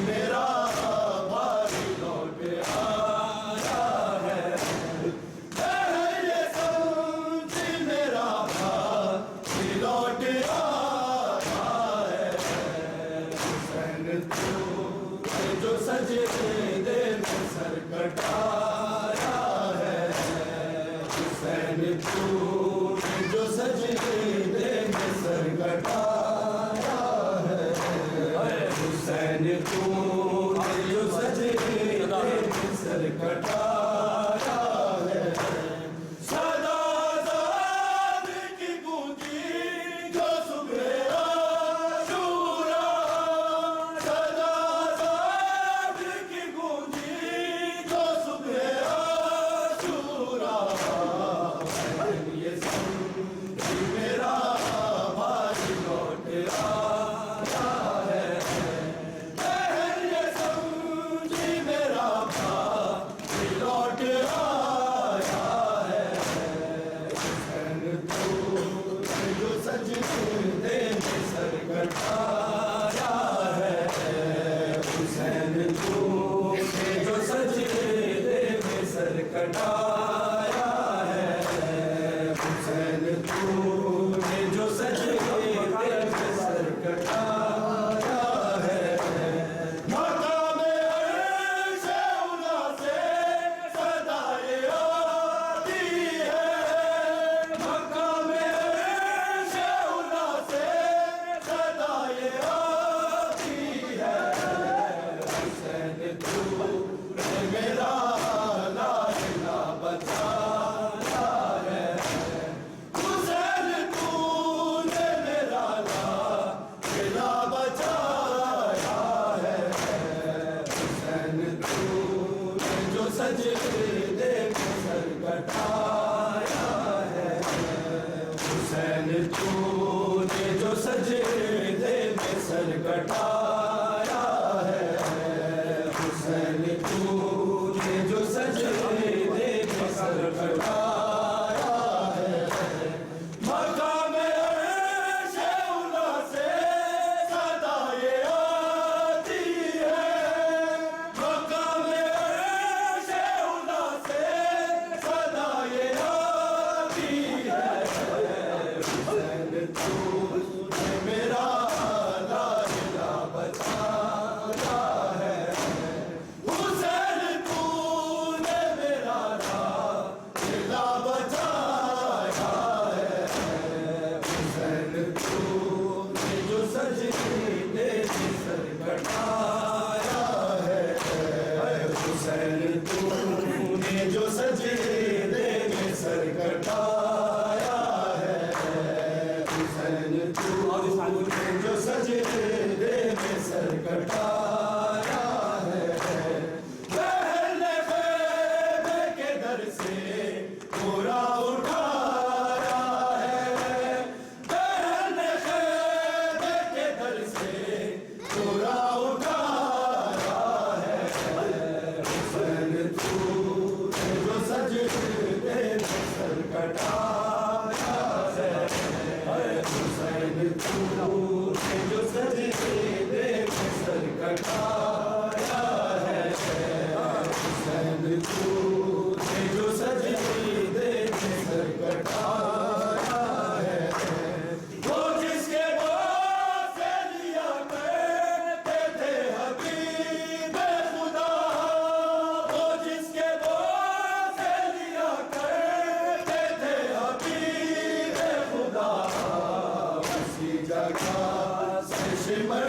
मेरा भारी तूने जो सजदे में सर कटाया है, हुसैन तूने जो सजदे में सर कटाया है, हुसैन तूने जो सजदे में सर कटाया है। सदा ज़ाद की गूंजी जो सुबह आशूरा, सदा ज़ाद की गूंजी जो सुबह आशूरा, ये समझी मेरा भाई लौट आया है, ये समझी मेरा भाई लौट आया है। हुसैन तूने जो सजदे में सर कटाया है, हुसैन तूने जो सजदे में सर कटाया है, हुसैन तूने जो सजदे में सर कटाया है। मकाम अर्श औला से सदाए आती है, मकाम अर्श औला से सदाए आती है। हुसैन तूने मेरा लाडला बचाया है, हुसैन तूने मेरा लाडला बचाया है। हुसैन तूने जो सजदे में सर कटाया है, हुसैन तूने जो सजदे में सर कटाया है, हुसैन तूने जो सजदे में सर कटाया है। मकाम अर्श औला से सदाए आती है, मकाम अर्श औला से सदाए आती है। हुसैन तूने मेरा लाडला बचाया है, हुसैन तूने मेरा लाडला बचाया है। हुसैन तूने जो सजदे में सर कटाया है, हुसैन तूने जो सजदे में सर कटाया है, हुसैन तूने जो सजदे में सर कटाया है। पहले ख़ैबे के दर से पूरा उठाया है, पहले ख़ैबे के दर से पूरा उठाया है। हुसैन तूने जो सजदे में सर कटाया है, हुसैन तूने जो सजदे में सर कटाया है, हुसैन तूने जो सजदे में सर कटाया है। वो जिसके पास से लिया करते थे हबीब खुदा, वो जिसके पास से लिया करते थे हबीब खुदा, उसी जगह से सिमर